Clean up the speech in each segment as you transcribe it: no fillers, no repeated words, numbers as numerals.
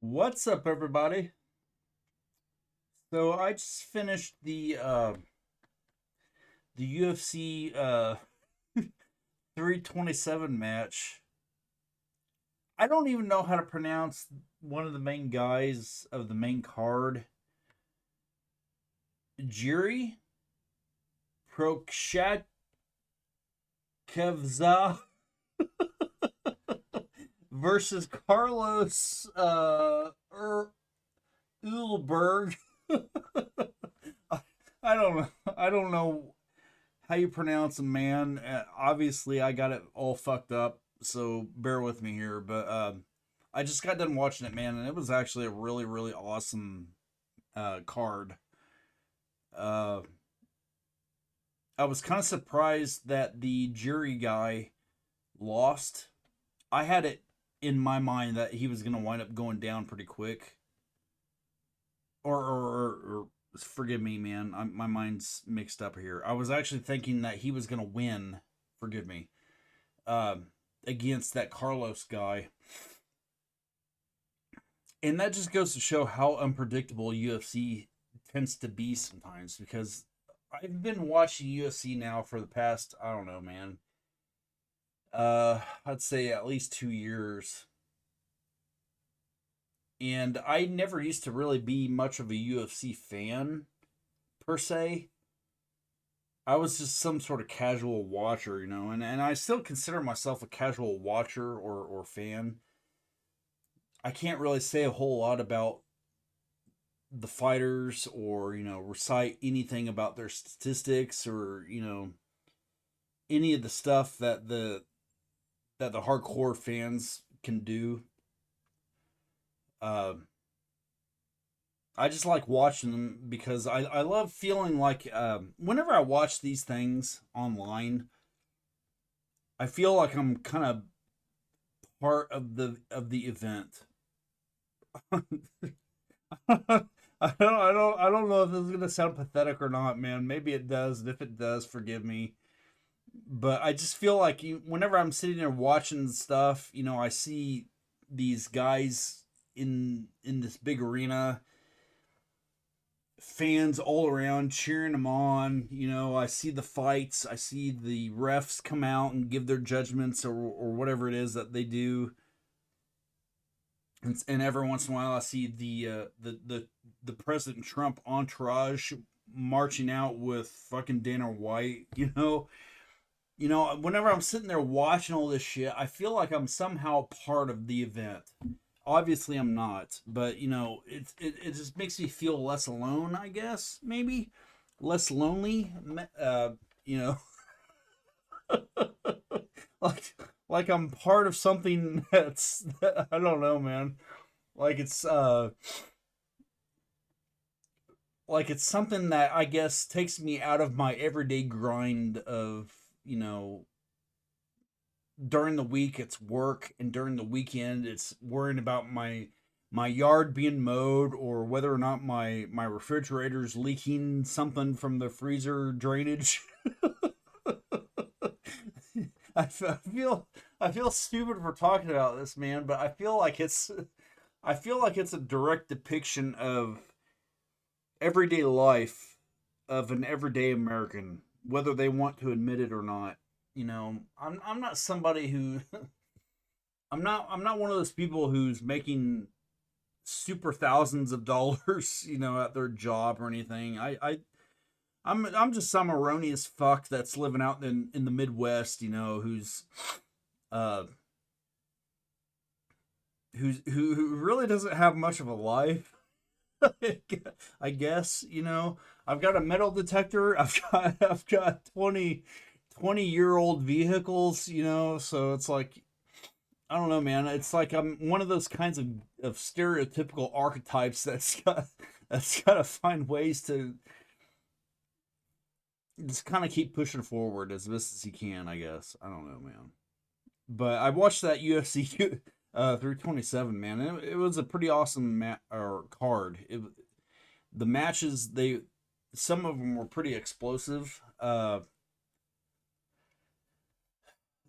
What's up, everybody? So I just finished the UFC 327 match. I don't even know how to pronounce one of the main guys of the main card. Jiri Prokshatkevza versus Carlos Ulberg. I don't know. I don't know how you pronounce a man. Obviously, I got it all fucked up, so bear with me here. But I just got done watching it, man, and it was actually a really, really awesome card. Uh, I was kind of surprised that the jury guy lost. I had it in my mind that he was going to wind up going down pretty quick. Or forgive me, man. My mind's mixed up here. I was actually thinking that he was going to win. Forgive me. Um, Against that Carlos guy. And that just goes to show how unpredictable UFC tends to be sometimes because I've been watching UFC now for the past, I don't know, man. I'd say at least 2 years. And I never used to really be much of a UFC fan per se. I was just some sort of casual watcher, and I still consider myself a casual watcher or fan. I can't really say a whole lot about the fighters or, recite anything about their statistics or, any of the stuff that the hardcore fans can do. Uh, I just like watching them because I love feeling like whenever I watch these things online, I feel like I'm kind of part of the event. I don't know if this is gonna sound pathetic or not, man. Maybe it does, and if it does, forgive me. But I just feel like whenever I'm sitting there watching stuff, I see these guys in this big arena, fans all around cheering them on. I see the fights, I see the refs come out and give their judgments or whatever it is that they do. And every once in a while, I see the President Trump entourage marching out with fucking Dana White. Whenever I'm sitting there watching all this shit, I feel like I'm somehow part of the event. Obviously, I'm not, but it just makes me feel less alone. I guess maybe less lonely. You know, like like I'm part of something that's I don't know, man. Like it's something that I guess takes me out of my everyday grind of during the week it's work, and during the weekend it's worrying about my yard being mowed, or whether or not my refrigerator's leaking something from the freezer drainage. I feel stupid for talking about this, man, but I feel like it's a direct depiction of everyday life of an everyday American, whether they want to admit it or not. I'm not somebody who I'm not one of those people who's making super thousands of dollars, at their job or anything. I'm just some erroneous fuck that's living out in the Midwest, uh who really doesn't have much of a life. I guess, I've got a metal detector. I've got 20-year old vehicles, so it's like I don't know, man. It's like I'm one of those kinds of stereotypical archetypes that's got to find ways to just kind of keep pushing forward as best as he can. I guess I don't know, man. But I watched that UFC 327, man. It was a pretty awesome or card. The matches, some of them were pretty explosive.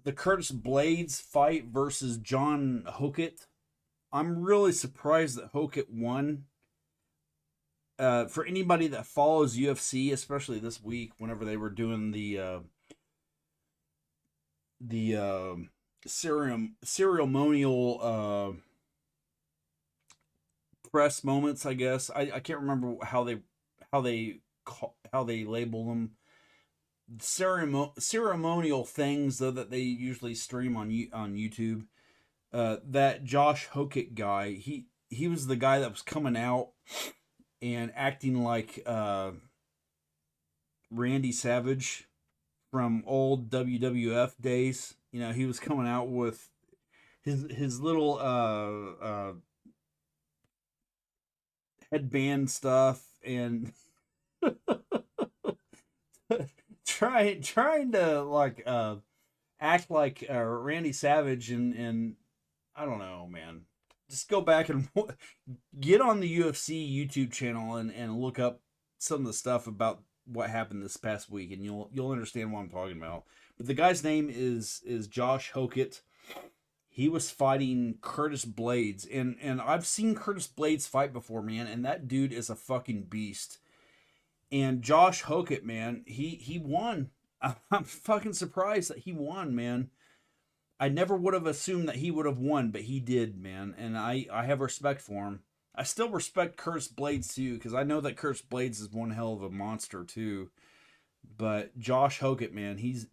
The Curtis Blades fight versus John Hokett. I'm really surprised that Hokit won. For anybody that follows UFC, especially this week, whenever they were doing the ceremonial press moments, I guess I can't remember how they how they label them. Ceremonial things though that they usually stream on YouTube. That Josh Hokit guy, he was the guy that was coming out and acting like Randy Savage from old WWF days. You know, he was coming out with his little headband stuff and trying to like act like Randy Savage and I don't know, man. Just go back and get on the UFC YouTube channel and look up some of the stuff about what happened this past week, and you'll understand what I'm talking about. But the guy's name is Josh Hokit. He was fighting Curtis Blades, and I've seen Curtis Blades fight before, man, and that dude is a fucking beast. And Josh Hokit, man, he won. I'm fucking surprised that he won, man. I never would have assumed that he would have won, but he did, man. And I have respect for him. I still respect Curtis Blades too, because I know that Curtis Blades is one hell of a monster too. But Josh Hokit, man, he's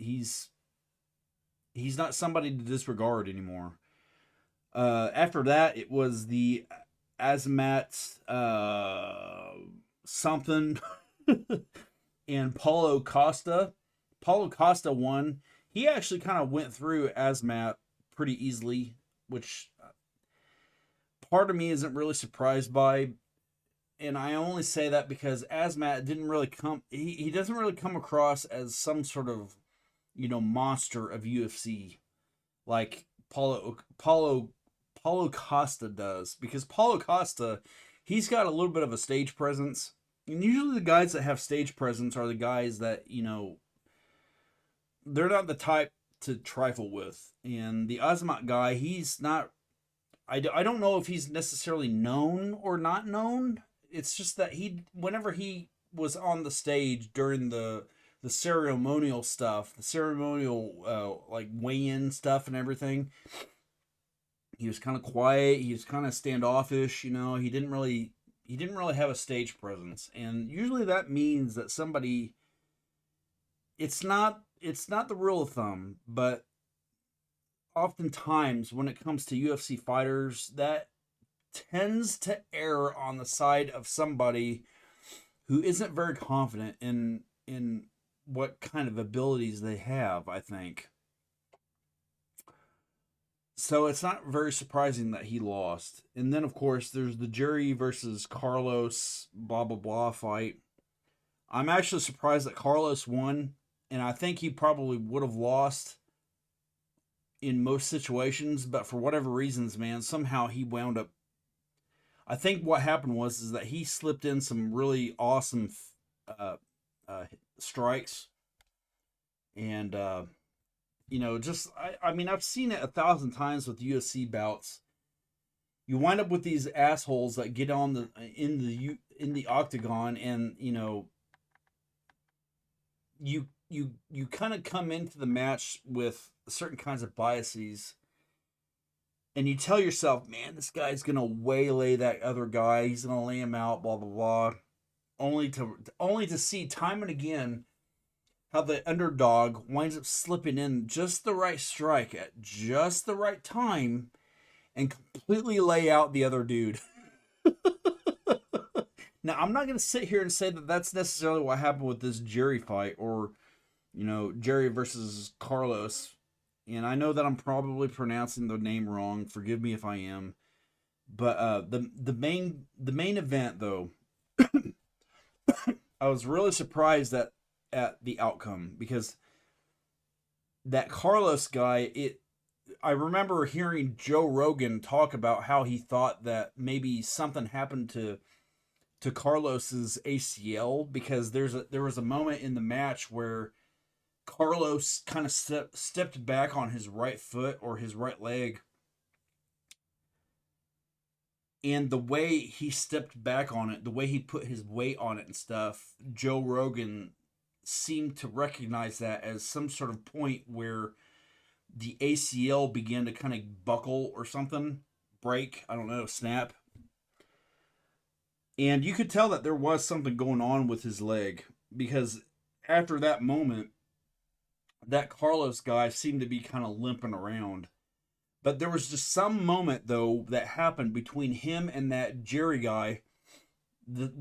not somebody to disregard anymore. After that, it was the Azamat something and Paulo Costa. Paulo Costa won. He actually kind of went through Azamat pretty easily, which part of me isn't really surprised by. And I only say that because Azamat didn't really come. He doesn't really come across as some sort of, monster of UFC like Paulo Costa does, because Paulo Costa, he's got a little bit of a stage presence, and usually the guys that have stage presence are the guys that they're not the type to trifle with. And the Azamat guy, he's not. I don't know if he's necessarily known or not known. It's just that whenever he was on the stage during the ceremonial stuff, the ceremonial like weigh-in stuff and everything, he was kind of quiet. He was kind of standoffish. He didn't really have a stage presence, and usually that means that somebody. It's not the rule of thumb, but oftentimes when it comes to UFC fighters, that tends to err on the side of somebody who isn't very confident in what kind of abilities they have, I think. So it's not very surprising that he lost. And then of course there's the Jerry versus Carlos blah blah blah fight. I'm actually surprised that Carlos won, and I think he probably would have lost in most situations, but for whatever reasons, man, somehow he wound up. I think what happened was that he slipped in some really awesome uh, uh, strikes, and just I mean, I've seen it 1,000 times with UFC bouts. You wind up with these assholes that get on in the octagon, and you kind of come into the match with certain kinds of biases, and you tell yourself, man, this guy's gonna waylay that other guy. He's gonna lay him out, blah blah blah. Only to see time and again how the underdog winds up slipping in just the right strike at just the right time and completely lay out the other dude. Now, I'm not going to sit here and say that that's necessarily what happened with this Jerry fight, or Jerry versus Carlos. And I know that I'm probably pronouncing the name wrong. Forgive me if I am. But the main event though, I was really surprised at the outcome, because that Carlos guy, I remember hearing Joe Rogan talk about how he thought that maybe something happened to Carlos's ACL, because there was a moment in the match where Carlos kind of stepped back on his right foot or his right leg, And the way he stepped back on it, the way he put his weight on it and stuff, Joe Rogan seemed to recognize that as some sort of point where the ACL began to kind of buckle or something, break, I don't know, snap. And you could tell that there was something going on with his leg because after that moment, that Carlos guy seemed to be kind of limping around. But there was just some moment though that happened between him and that Jerry guy, the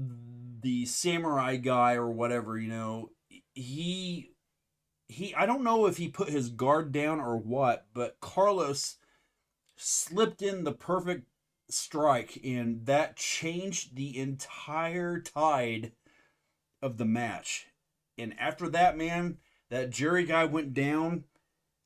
the samurai guy or whatever, you know. He I don't know if he put his guard down or what, but Carlos slipped in the perfect strike, and that changed the entire tide of the match. And after that, man, that Jerry guy went down,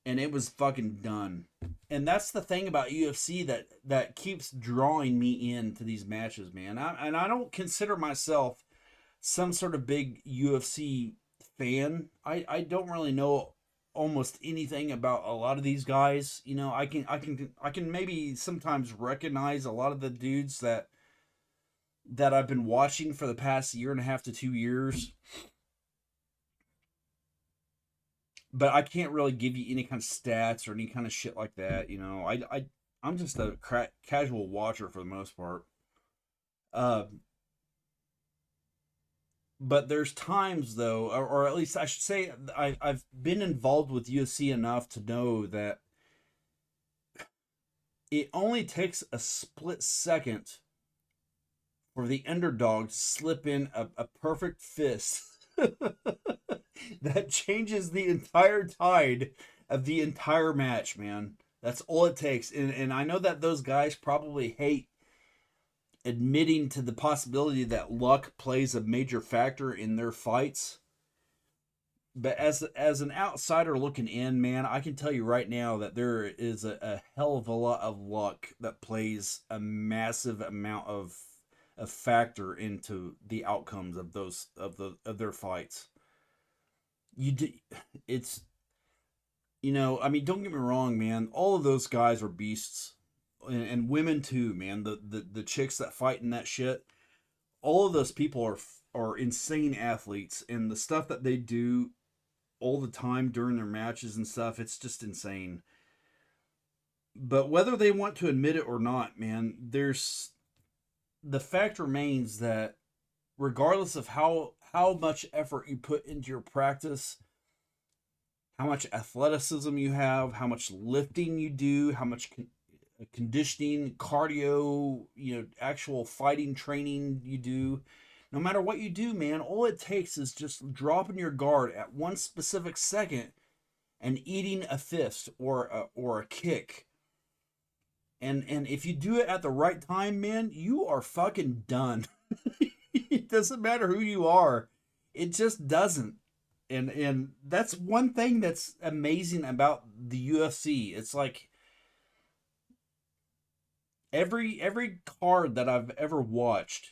and it was fucking done. And that's the thing about UFC that keeps drawing me into these matches, man. And I don't consider myself some sort of big UFC fan. I don't really know almost anything about a lot of these guys. You know, I can maybe sometimes recognize a lot of the dudes that I've been watching for the past year and a half to 2 years, but I can't really give you any kind of stats or any kind of shit like that. You know, I'm just a casual watcher for the most part. Uh, but there's times though, or at least I should say, I've been involved with UFC enough to know that it only takes a split second for the underdog to slip in a perfect fist that changes the entire tide of the entire match, man. That's all it takes. And I know that those guys probably hate admitting to the possibility that luck plays a major factor in their fights. But as an outsider looking in, man, I can tell you right now that there is a hell of a lot of luck that plays a massive amount of a factor into the outcomes of those of their fights. You do, it's I mean, don't get me wrong, man. All of those guys are beasts, and women too, man. The chicks that fight in that shit, all of those people are insane athletes, and the stuff that they do all the time during their matches and stuff, it's just insane. But whether they want to admit it or not, man, there's the fact remains that regardless of how much effort you put into your practice, how much athleticism you have, how much lifting you do, how much conditioning, cardio, actual fighting training you do, no matter what you do, man, all it takes is just dropping your guard at one specific second and eating a fist or a kick. And if you do it at the right time, man, you are fucking done. It doesn't matter who you are. It just doesn't. And that's one thing that's amazing about the UFC. It's like every card that I've ever watched,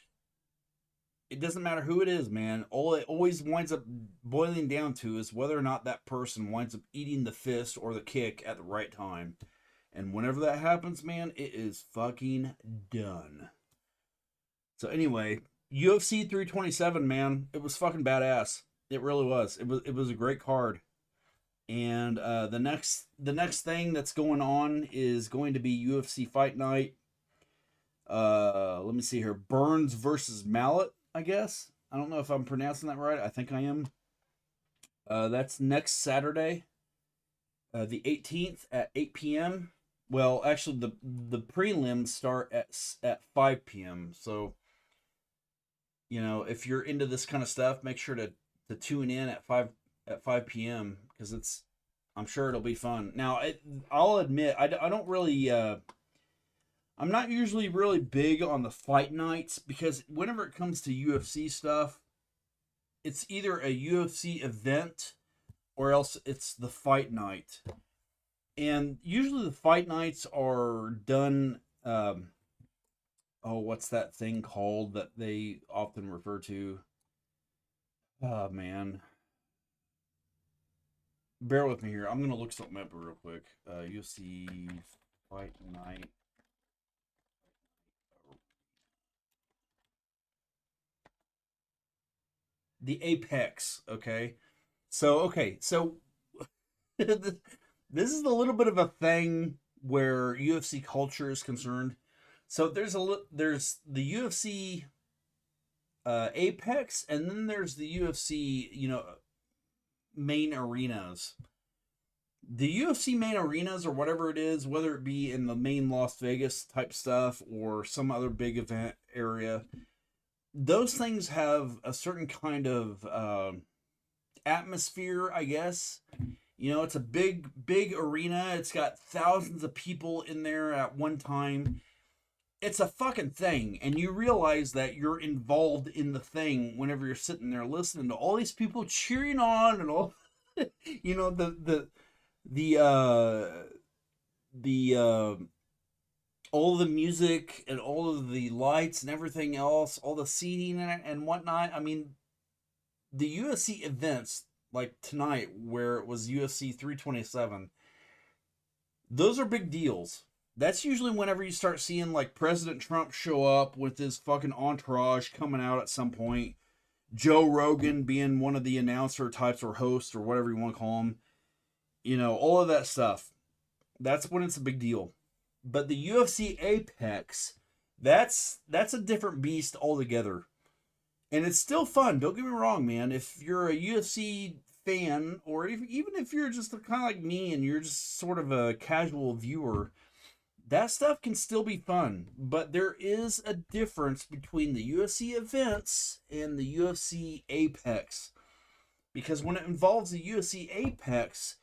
it doesn't matter who it is, man. All it always winds up boiling down to is whether or not that person winds up eating the fist or the kick at the right time. And whenever that happens, man, it is fucking done. So anyway, UFC 327, man, it was fucking badass. It really was. It was a great card. And the next thing that's going on is going to be UFC Fight Night. Let me see here. Burns versus Mallet, I guess. I don't know if I'm pronouncing that right. I think I am. That's next Saturday, the 18th at 8 p.m. Well, actually, the prelims start at 5 p.m. So, if you're into this kind of stuff, make sure to tune in at 5 p.m. because I'm sure it'll be fun. Now, I'll admit I don't really I'm not usually really big on the fight nights because whenever it comes to UFC stuff, it's either a UFC event or else it's the fight night. And usually the fight nights are done. What's that thing called that they often refer to? Oh man, bear with me here. I'm gonna look something up real quick. UFC fight night. the apex. Okay, so this is a little bit of a thing where UFC culture is concerned. So there's the UFC apex, and then there's the UFC, main arenas. The UFC main arenas, or whatever it is, whether it be in the main Las Vegas type stuff or some other big event area, those things have a certain kind of atmosphere, I guess. It's a big arena. It's got thousands of people in there at one time. It's a fucking thing, and you realize that you're involved in the thing whenever you're sitting there listening to all these people cheering on and all. The all the music and all of the lights and everything else, all the seating and whatnot. I mean, the UFC events like tonight, where it was UFC 327, those are big deals. That's usually whenever you start seeing like President Trump show up with his fucking entourage coming out at some point. Joe Rogan being one of the announcer types or hosts or whatever you want to call him. All of that stuff. That's when it's a big deal. But the UFC Apex, that's a different beast altogether. And it's still fun. Don't get me wrong, man. If you're a UFC fan, or even if you're just kind of like me and you're just sort of a casual viewer, that stuff can still be fun. But there is a difference between the UFC events and the UFC Apex. Because when it involves the UFC Apex,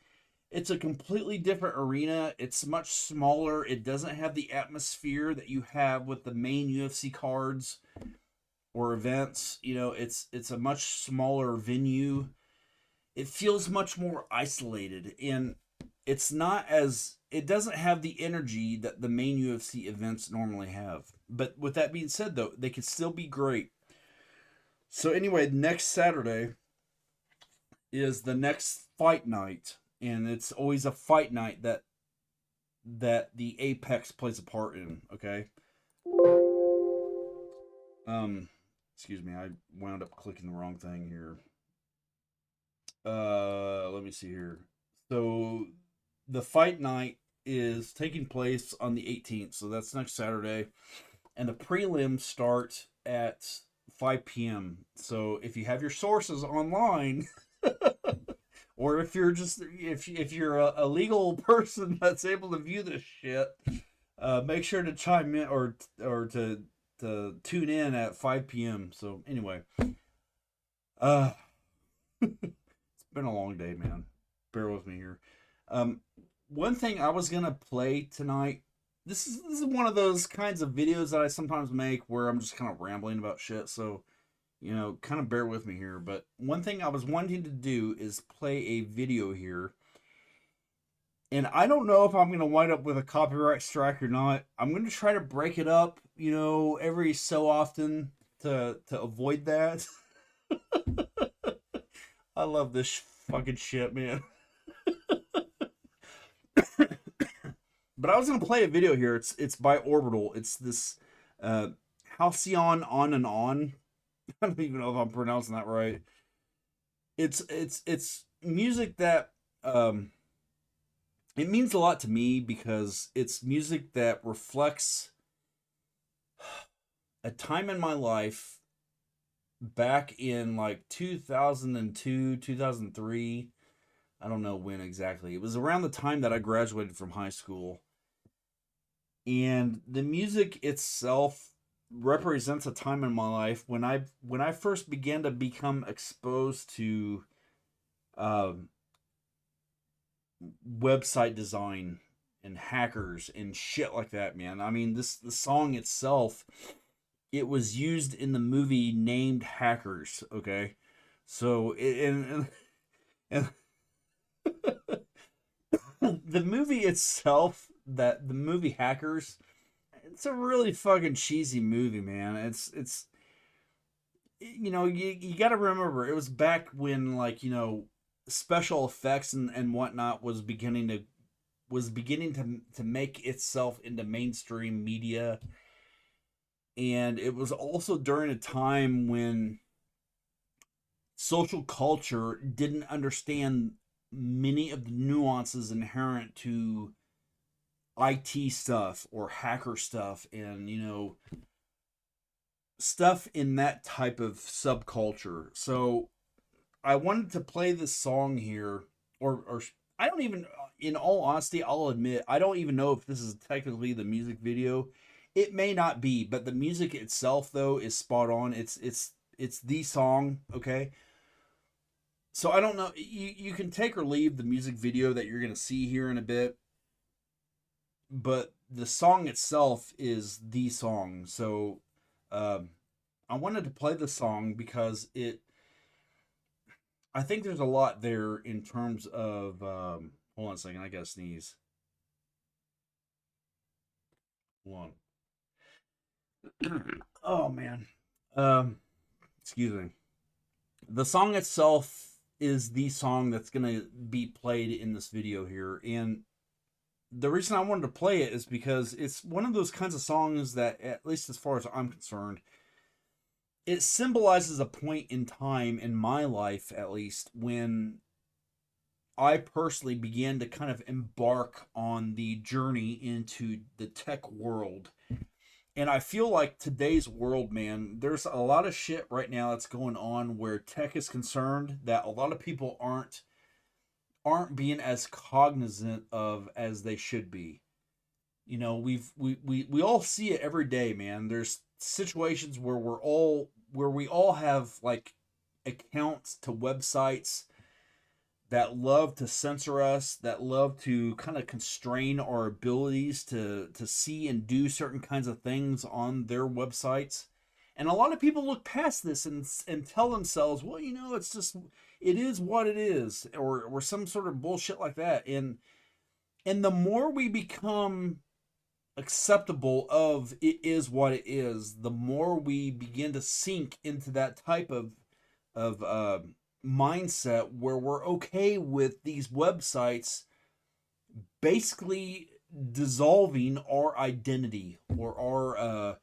it's a completely different arena. It's much smaller. It doesn't have the atmosphere that you have with the main UFC cards or events. It's a much smaller venue. It feels much more isolated, and it doesn't have the energy that the main UFC events normally have. But with that being said, though, they can still be great. So anyway, next Saturday is the next fight night, and it's always a fight night that the Apex plays a part in. Okay. Excuse me, I wound up clicking the wrong thing here. Let me see here. So the fight night is taking place on the 18th, so that's next Saturday, and the prelims start at 5 p.m. So if you have your sources online, or if you're a legal person that's able to view this shit, make sure to chime in or to tune in at 5 p.m. So anyway, uh, it's been a long day, man. Bear with me here. One thing I was gonna play tonight. This is one of those kinds of videos that I sometimes make where I'm just kind of rambling about shit. So kind of bear with me here. But one thing I was wanting to do is play a video here. And I don't know if I'm going to wind up with a copyright strike or not. I'm going to try to break it up, every so often to avoid that. I love this fucking shit, man. But I was going to play a video here. It's by Orbital. It's this Halcyon On and On. I don't even know if I'm pronouncing that right. It's music that it means a lot to me because it's music that reflects a time in my life back in like 2002, 2003. I don't know when exactly. It was around the time that I graduated from high school. And the music itself represents a time in my life when I first began to become exposed to um, website design and hackers and shit like that, man. I mean, the song itself, it was used in the movie named Hackers. Okay, so and the movie itself, that the movie Hackers, it's a really fucking cheesy movie, man. It's you got to remember it was back when, like, special effects and whatnot was beginning to make itself into mainstream media. And it was also during a time when social culture didn't understand many of the nuances inherent to IT stuff or hacker stuff, and stuff in that type of subculture. So I wanted to play this song here, or I don't even, in all honesty, I'll admit I don't even know if this is technically the music video. It may not be, but the music itself though is spot on. It's the song, okay? So I don't know. You can take or leave the music video that you're gonna see here in a bit, but the song itself is the song. So um, I wanted to play the song because I think there's a lot there in terms of. Hold on a second. I gotta sneeze. Hold on. Oh man. Um, Excuse me. The song itself is the song that's gonna be played in this video here, and the reason I wanted to play it is because it's one of those kinds of songs that, at least as far as I'm concerned, it symbolizes a point in time in my life, at least, when I personally began to kind of embark on the journey into the tech world. And I feel like today's world, man, there's a lot of shit right now that's going on where tech is concerned that a lot of people aren't being as cognizant of as they should be. We all see it every day, man. There's situations where we all have like accounts to websites that love to censor us, that love to kind of constrain our abilities to see and do certain kinds of things on their websites. And a lot of people look past this and tell themselves, well, it's just, it is what it is, or some sort of bullshit like that. And the more we become acceptable of it is what it is, the more we begin to sink into that type of mindset where we're okay with these websites basically dissolving our identity or our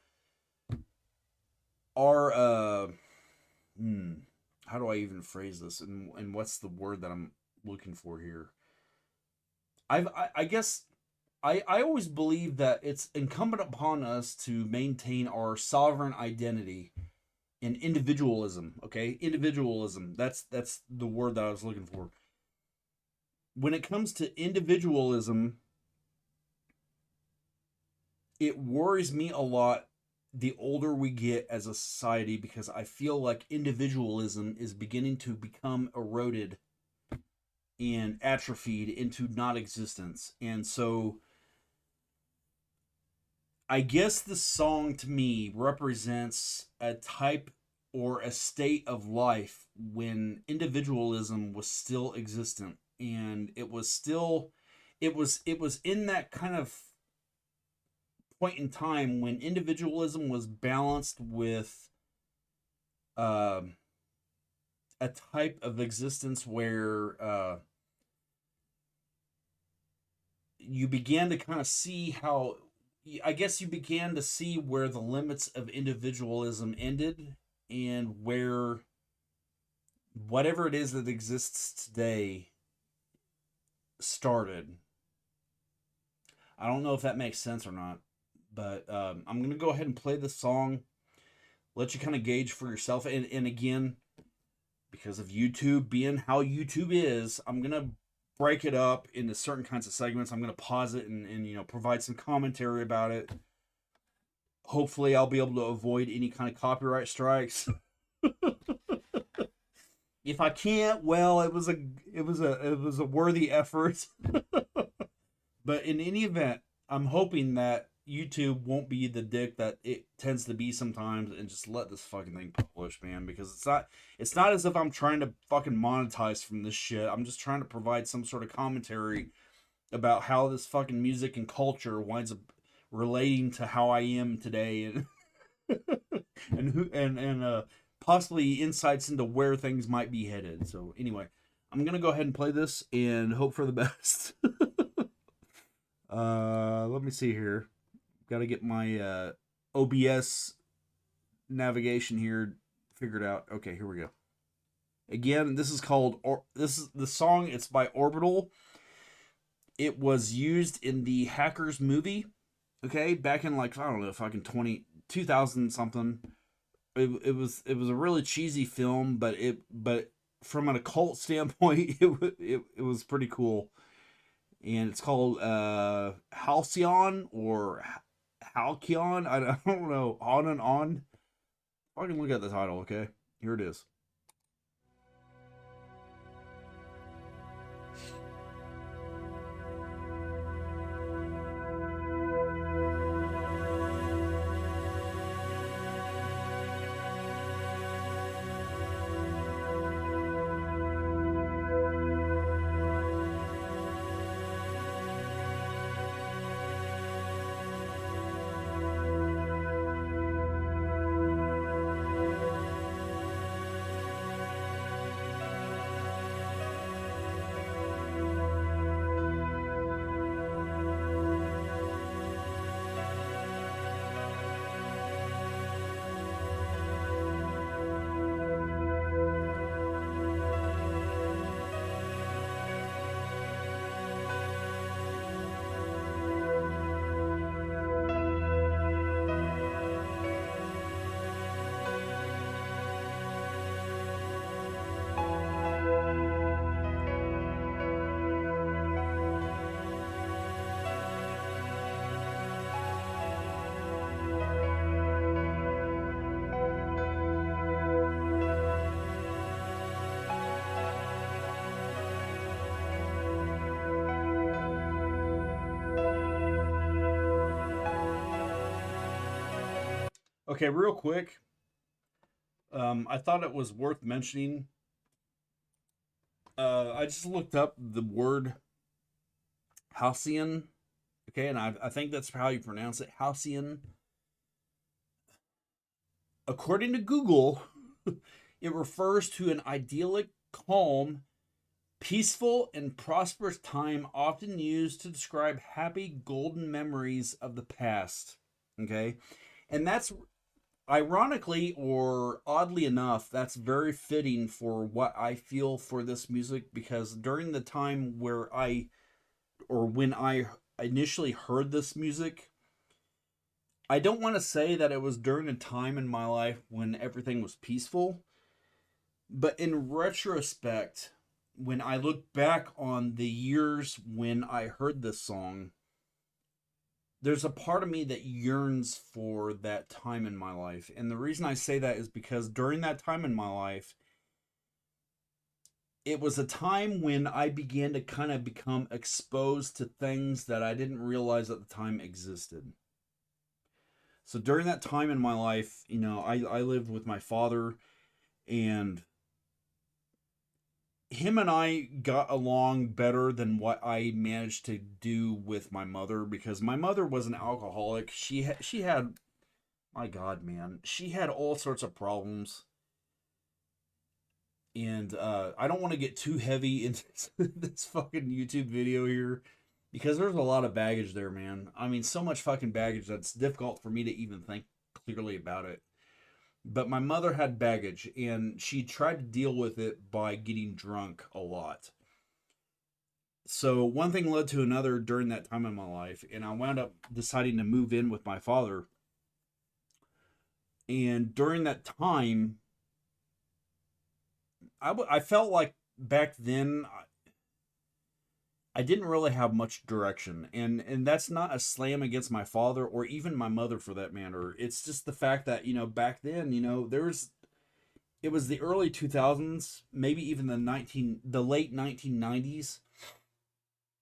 how do I even phrase this, and what's the word that I'm looking for here? I guess I always believe that it's incumbent upon us to maintain our sovereign identity and individualism. Okay, individualism. That's the word that I was looking for. When it comes to individualism, it worries me a lot the older we get as a society, because I feel like individualism is beginning to become eroded and atrophied into non existence. And so I guess the song to me represents a type or a state of life when individualism was still existent, and it was in that kind of point in time when individualism was balanced with uh, a type of existence where you began to kind of see how, I guess you began to see where the limits of individualism ended and where whatever it is that exists today started. I don't know if that makes sense or not, but I'm going to go ahead and play the song, let you kind of gauge for yourself. And again, because of YouTube being how YouTube is, I'm going to break it up into certain kinds of segments. I'm going to pause it and provide some commentary about it. Hopefully, I'll be able to avoid any kind of copyright strikes. If I can't, well, it was a worthy effort. But in any event, I'm hoping that YouTube won't be the dick that it tends to be sometimes and just let this fucking thing publish, man, because it's not as if I'm trying to fucking monetize from this shit. I'm just trying to provide some sort of commentary about how this fucking music and culture winds up relating to how I am today, and and possibly insights into where things might be headed. So anyway, I'm gonna go ahead and play this and hope for the best. Let me see here. Got to get my OBS navigation here figured out. Okay, here we go. Again, this is called, or this is the song. It's by Orbital. It was used in the Hackers movie. Okay, back in like I don't know, fucking 2000 something. It was a really cheesy film, but from an occult standpoint, it was pretty cool. And it's called Halcyon or Halcyon. I don't know. On and on. I can look at the title. Okay, here it is. Okay, real quick. I thought it was worth mentioning. I just looked up the word Halcyon. Okay, and I think that's how you pronounce it, Halcyon. According to Google, it refers to an idyllic, calm, peaceful, and prosperous time often used to describe happy, golden memories of the past. Okay, and that's ironically or oddly enough, that's very fitting for what I feel for this music because during the time where when I initially heard this music, I don't want to say that it was during a time in my life when everything was peaceful, but in retrospect, when I look back on the years when I heard this song, there's a part of me that yearns for that time in my life. And the reason I say that is because during that time in my life, it was a time when I began to kind of become exposed to things that I didn't realize at the time existed. So during that time in my life, I lived with my father, and him and I got along better than what I managed to do with my mother because my mother was an alcoholic. She had my God, man, she had all sorts of problems, and I don't want to get too heavy into this fucking YouTube video here because there's a lot of baggage there, man. I mean, so much fucking baggage that's difficult for me to even think clearly about it. But my mother had baggage, and she tried to deal with it by getting drunk a lot. So one thing led to another during that time in my life, and I wound up deciding to move in with my father. And during that time, I felt like back then I didn't really have much direction, and that's not a slam against my father or even my mother for that matter. It's just the fact that back then there's it was the early 2000s, maybe even the late 1990s,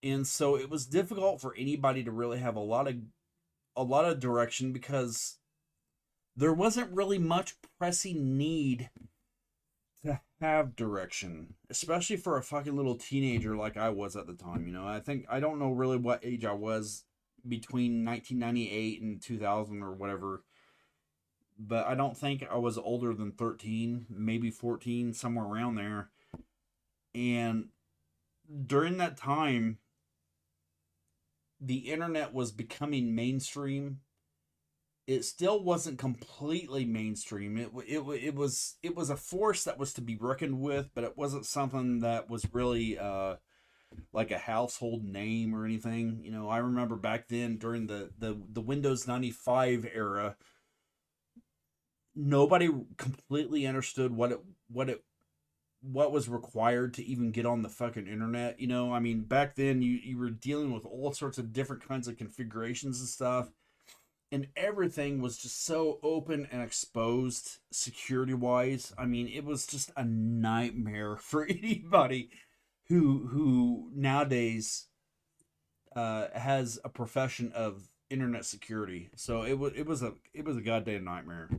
and so it was difficult for anybody to really have a lot of direction because there wasn't really much pressing need to have direction, especially for a fucking little teenager like I was at the time. I don't know really what age I was between 1998 and 2000 or whatever, but I don't think I was older than 13, maybe 14, somewhere around there. And during that time, the internet was becoming mainstream. it still wasn't completely mainstream. It was a force that was to be reckoned with, but it wasn't something that was really like a household name or anything. You know, I remember back then during the Windows 95 era, nobody completely understood what was required to even get on the fucking internet. You know, I mean, back then you were dealing with all sorts of different kinds of configurations and stuff, and everything was just so open and exposed security wise. I mean, it was just a nightmare for anybody who nowadays has a profession of internet security. So it was a goddamn nightmare.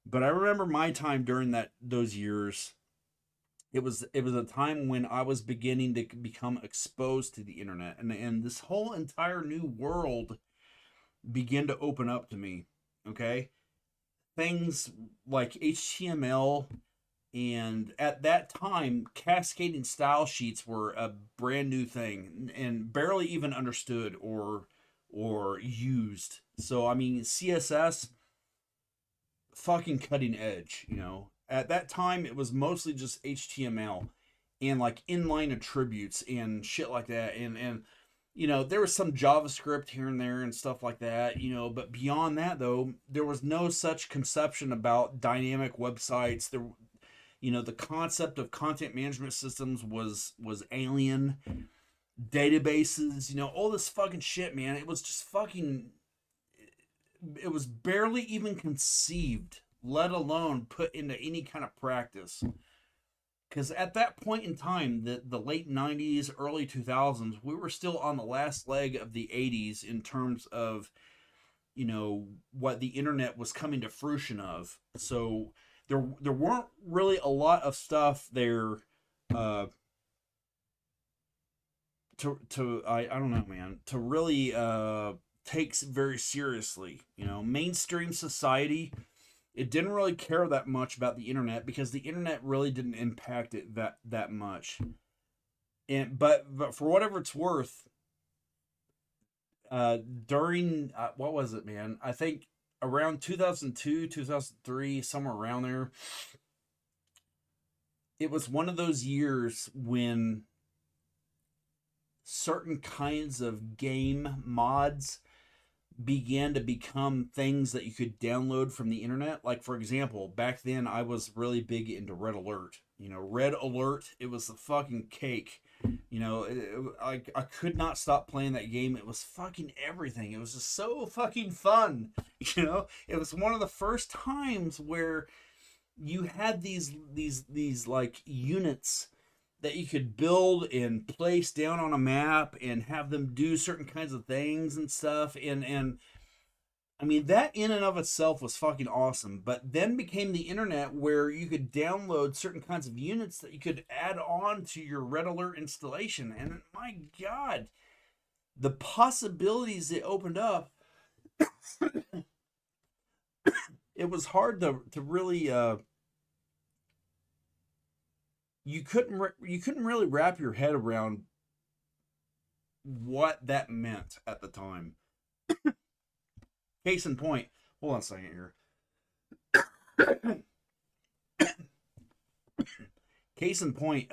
But I remember my time during those years. It was a time when I was beginning to become exposed to the internet, and this whole entire new world began to open up to me. Okay, things like HTML, and at that time cascading style sheets were a brand new thing and barely even understood or used. So I mean, CSS, fucking cutting edge, you know. At that time it was mostly just HTML and like inline attributes and shit like that, and you know, there was some JavaScript here and there and stuff like that, you know, but beyond that though, there was no such conception about dynamic websites. There, you know, the concept of content management systems was alien. Databases, you know, all this fucking shit, man. It was just fucking, it was barely even conceived, let alone put into any kind of practice. Because at that point in time, the late 90s, early 2000s, we were still on the last leg of the 80s in terms of, you know, what the internet was coming to fruition of. So there weren't really a lot of stuff there uh, I don't know, man, to really takes very seriously. You know, mainstream society, it didn't really care that much about the internet because the internet really didn't impact it that much. And but for whatever it's worth, during what was it, man? I think around 2002, 2003, somewhere around there. It was one of those years when certain kinds of game mods began to become things that you could download from the internet. Like, for example, back then I was really big into Red Alert. You know, Red Alert, it was the fucking cake. You know, I could not stop playing that game. It was fucking everything. It was just so fucking fun. You know, it was one of the first times where you had these like units that you could build and place down on a map and have them do certain kinds of things and stuff, and I mean, that in and of itself was fucking awesome. But then became the internet where you could download certain kinds of units that you could add on to your Red Alert installation, and my god, the possibilities it opened up. It was hard to really you couldn't really wrap your head around what that meant at the time. Case in point, hold on a second here. Case in point,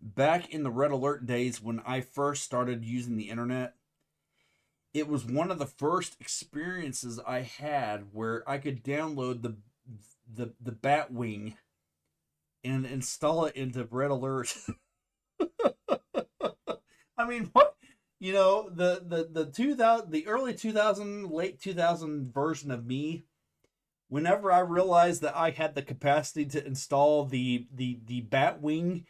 back in the Red Alert days when I first started using the internet, it was one of the first experiences I had where I could download the Batwing and install it into Red Alert. I mean, what, you know, the 2000, the early 2000, late 2000 version of me, whenever I realized that I had the capacity to install the Batwing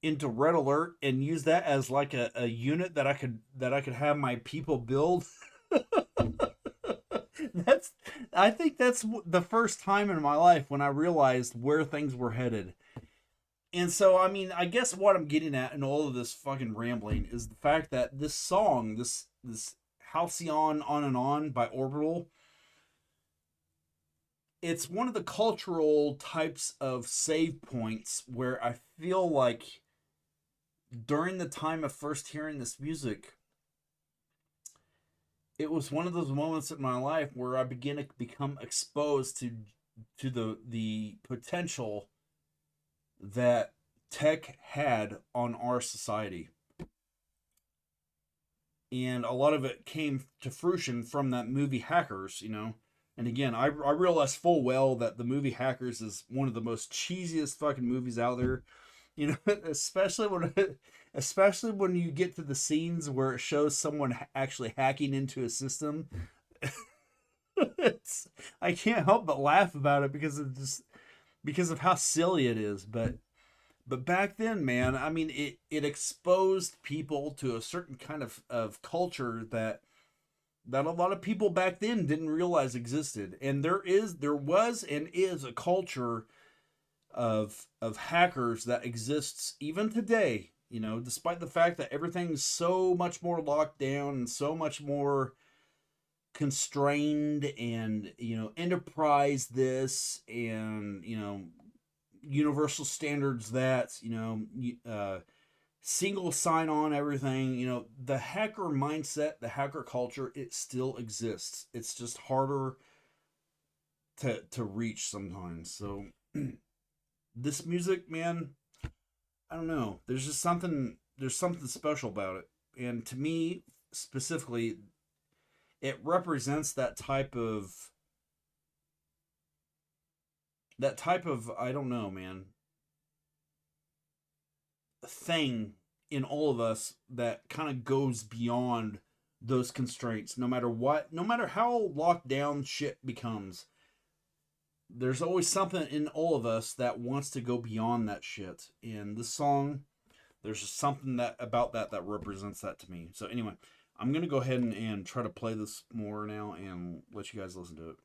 into Red Alert and use that as like a unit that I could have my people build. that's I think that's the first time in my life when I realized where things were headed. And so, I mean, I guess what I'm getting at in all of this fucking rambling is the fact that this song, this Halcyon On and On by Orbital, it's one of the cultural types of save points where I feel like during the time of first hearing this music, it was one of those moments in my life where I began to become exposed to the potential that tech had on our society. And a lot of it came to fruition from that movie Hackers, you know. And again, I realize full well that the movie Hackers is one of the most cheesiest fucking movies out there. You know, especially when you get to the scenes where it shows someone actually hacking into a system. It's, I can't help but laugh about it because of how silly it is. But back then, man, I mean, it exposed people to a certain kind of culture that a lot of people back then didn't realize existed. And there was and is a culture of hackers that exists even today, you know, despite the fact that everything's so much more locked down and so much more constrained, and you know, enterprise this, and you know, universal standards that, you know, single sign on everything. You know, the hacker mindset, the hacker culture, it still exists. It's just harder to reach sometimes. So this music, man, I don't know. There's something special about it. And to me specifically, it represents that type of I don't know, man, thing in all of us that kind of goes beyond those constraints. No matter what, no matter how locked down shit becomes, there's always something in all of us that wants to go beyond that shit. And this song, there's just something that about that represents that to me. So anyway, I'm gonna go ahead and try to play this more now and let you guys listen to it.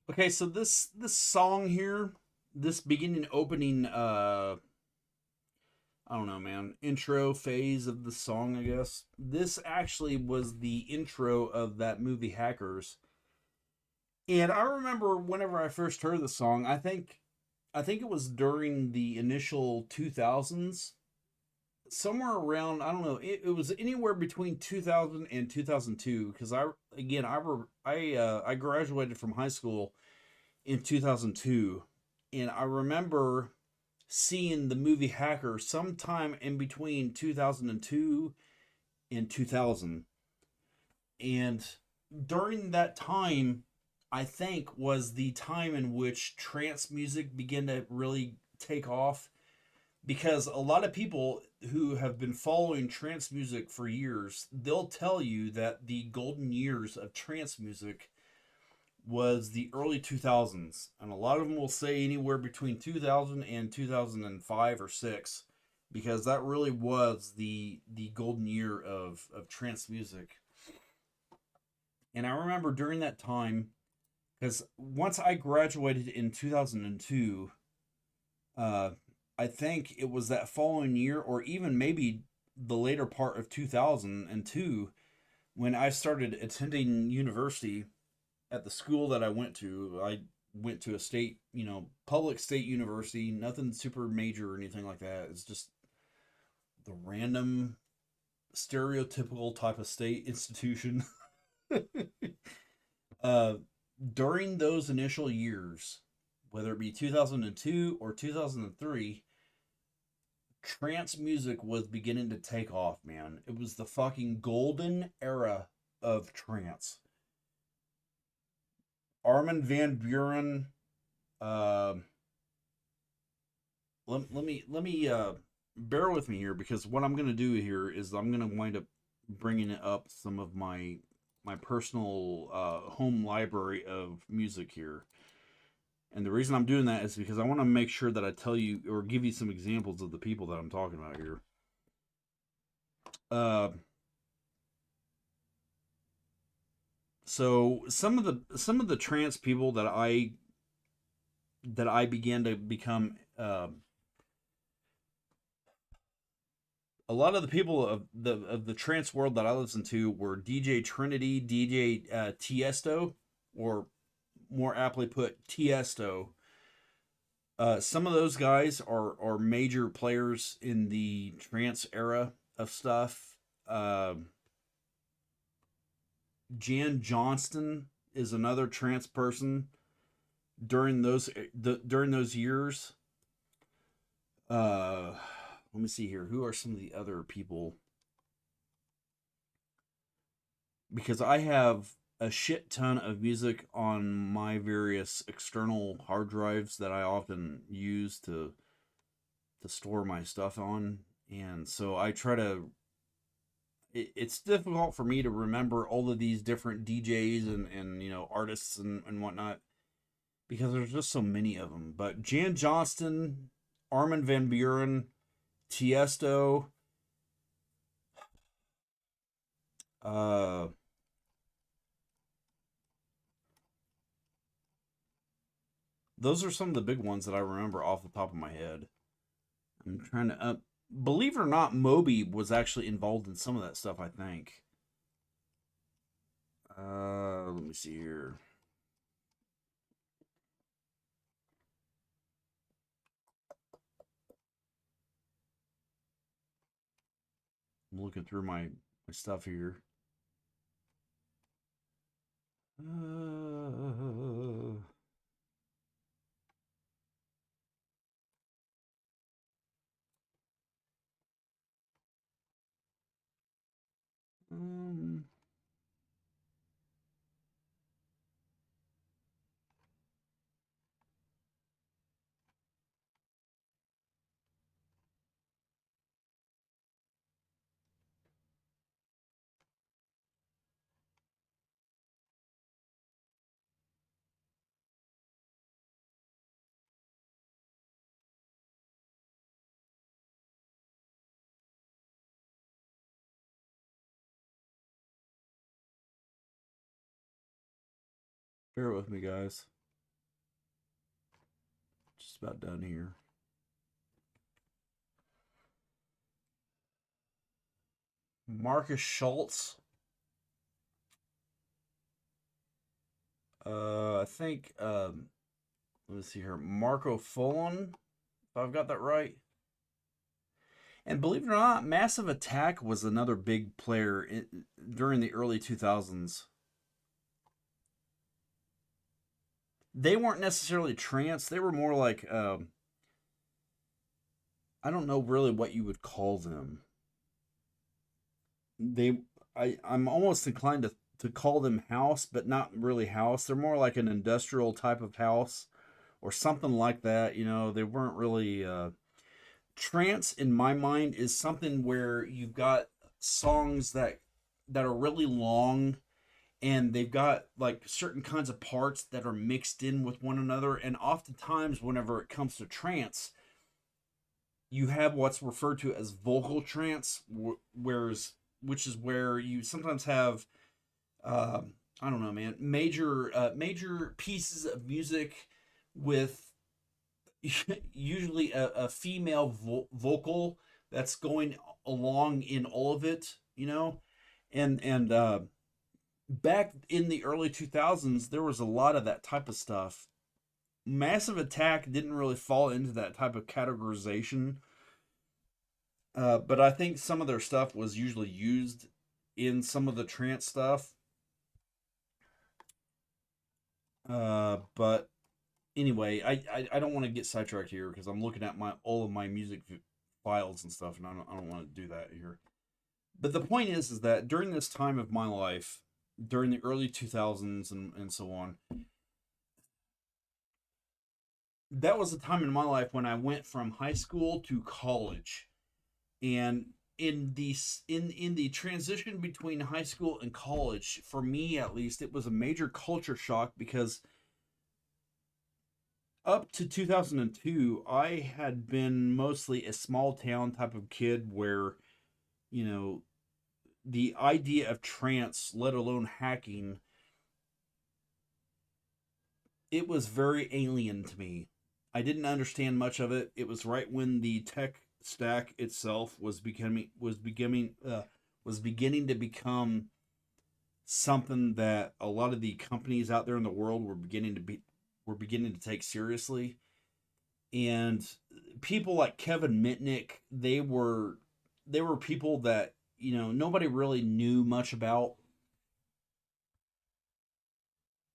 Okay, so this song here, this beginning opening I don't know, man, intro phase of the song, I guess. This actually was the intro of that movie Hackers. And I remember whenever I first heard the song, I think it was during the initial 2000s, somewhere around, I don't know, it was anywhere between 2000 and 2002, because I graduated from high school in 2002, and I remember seeing the movie Hacker sometime in between 2002 and 2000. And during that time, I think was the time in which trance music began to really take off, because a lot of people who have been following trance music for years, they'll tell you that the golden years of trance music was the early 2000s, and a lot of them will say anywhere between 2000 and 2005 or 6 because that really was the golden year of trance music. And I remember during that time, because once I graduated in 2002, uh, I think it was that following year, or even maybe the later part of 2002, when I started attending university at the school that I went to. I went to a state, public state university, nothing super major or anything like that. It's just the random stereotypical type of state institution. uh, During those initial years, whether it be 2002 or 2003, trance music was beginning to take off, man. It was the fucking golden era of trance. Armin van Buren. Uh, let me bear with me here, because what I'm gonna do here is I'm gonna wind up bringing up some of my personal home library of music here. And the reason I'm doing that is because I want to make sure that I tell you or give you some examples of the people that I'm talking about here. Uh, so some of the trance people that I began to become, a lot of the people of the trance world that I listened to were DJ Trinity, DJ Tiesto, or more aptly put, Tiesto. Some of those guys are major players in the trance era of stuff. Jan Johnston is another trance person during those years. Uh, Let me see here. Who are some of the other people? Because I have a shit ton of music on my various external hard drives that I often use to store my stuff on, and so I try to. It's difficult for me to remember all of these different DJs and artists and whatnot, because there's just so many of them. But Jan Johnston, Armin van Buren, Tiesto, uh, those are some of the big ones that I remember off the top of my head. I'm trying to. Believe it or not, Moby was actually involved in some of that stuff, I think. Let me see here. I'm looking through my stuff here. Uh, um, Bear with me, guys. Just about done here. Marcus Schultz. I think. Let's see here. Marco Fulon, if I've got that right. And believe it or not, Massive Attack was another big player during the early 2000s. They weren't necessarily trance. They were more like, I don't know really what you would call them. They, I'm almost inclined to call them house, but not really house. They're more like an industrial type of house or something like that. They weren't really. Trance in my mind is something where you've got songs that are really long, and they've got like certain kinds of parts that are mixed in with one another. And oftentimes whenever it comes to trance, you have what's referred to as vocal trance, whereas which is where you sometimes have I don't know, man, major pieces of music with usually a female vocal that's going along in all of it, you know, and back in the early 2000s there was a lot of that type of stuff. Massive Attack didn't really fall into that type of categorization, but I think some of their stuff was usually used in some of the trance stuff. But anyway, I don't want to get sidetracked here because I'm looking at my all of my music files and stuff, and I don't want to do that here. But the point is that during this time of my life, during the early 2000s and so on, that was a time in my life when I went from high school to college, and in the transition between high school and college, for me at least, it was a major culture shock because up to 2002, I had been mostly a small town type of kid where, you know, the idea of trance, let alone hacking, it was very alien to me. I didn't understand much of it. It was right when the tech stack itself was beginning to become something that a lot of the companies out there in the world were beginning to take seriously. And people like Kevin Mitnick, they were people that, you know, nobody really knew much about,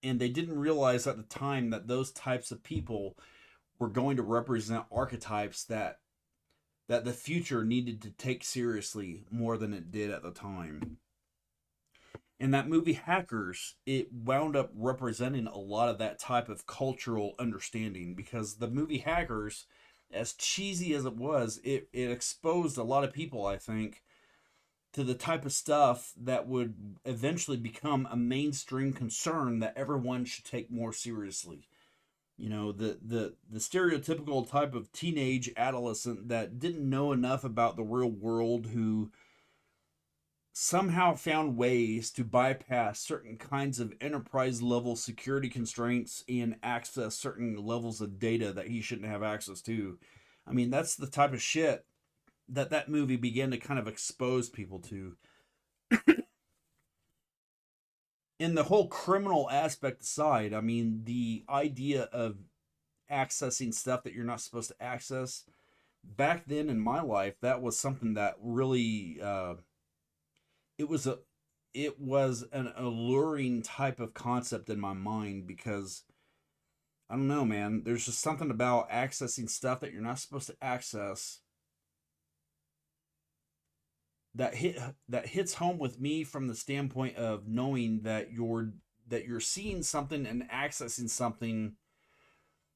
and they didn't realize at the time that those types of people were going to represent archetypes that the future needed to take seriously more than it did at the time. And that movie Hackers, it wound up representing a lot of that type of cultural understanding, because the movie Hackers, as cheesy as it was, it exposed a lot of people, I think, to the type of stuff that would eventually become a mainstream concern that everyone should take more seriously. You know, the stereotypical type of teenage adolescent that didn't know enough about the real world, who somehow found ways to bypass certain kinds of enterprise level security constraints and access certain levels of data that he shouldn't have access to. I mean, that's the type of shit that movie began to kind of expose people to. In the whole criminal aspect aside, I mean, the idea of accessing stuff that you're not supposed to access, back then in my life, that was something that really it was a it was an alluring type of concept in my mind, because I don't know, man, there's just something about accessing stuff that you're not supposed to access that hits home with me, from the standpoint of knowing that you're seeing something and accessing something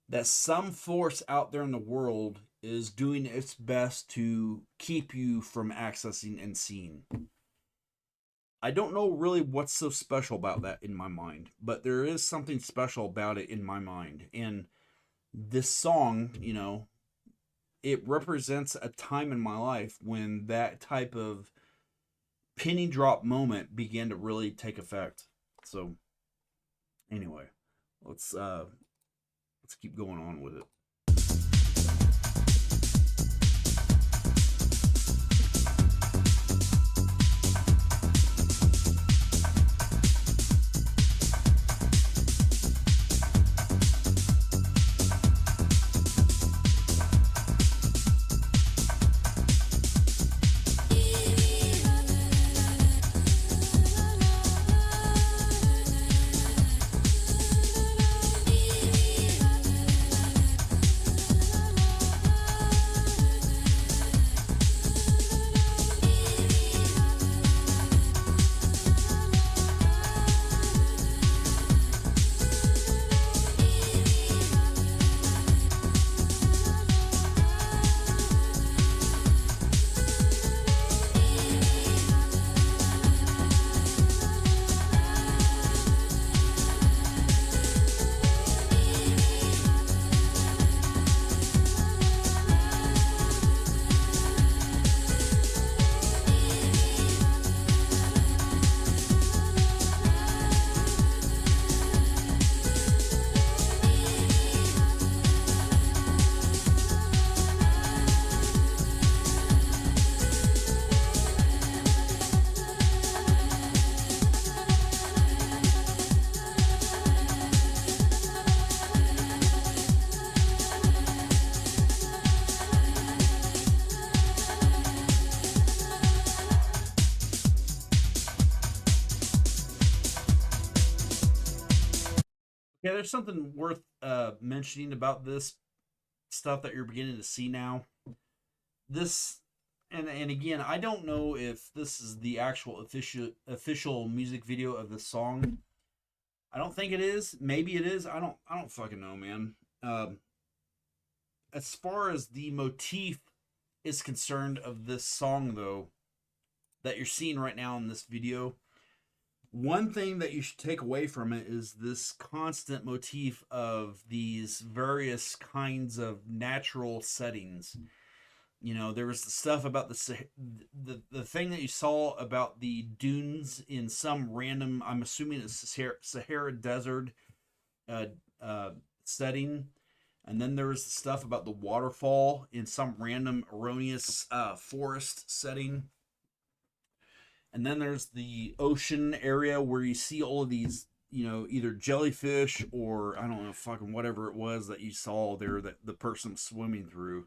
that some force out there in the world is doing its best to keep you from accessing and seeing. I don't know really what's so special about that in my mind, but there is something special about it in my mind. And this song, you know, it represents a time in my life when that type of penny drop moment began to really take effect. So anyway, let's keep going on with it. Yeah, there's something worth mentioning about this stuff that you're beginning to see now. This and again, I don't know if this is the actual official music video of the song. I don't think it is. Maybe it is. I don't fucking know, man. Um, as far as the motif is concerned of this song, though, that you're seeing right now in this video, one thing that you should take away from it is this constant motif of these various kinds of natural settings. You know, there was the stuff about the thing that you saw about the dunes in some random, I'm assuming it's Sahara Desert uh, uh, setting, and then there was the stuff about the waterfall in some random erroneous forest setting, and then there's the ocean area where you see all of these, you know, either jellyfish or I don't know, fucking whatever it was that you saw there that the person swimming through.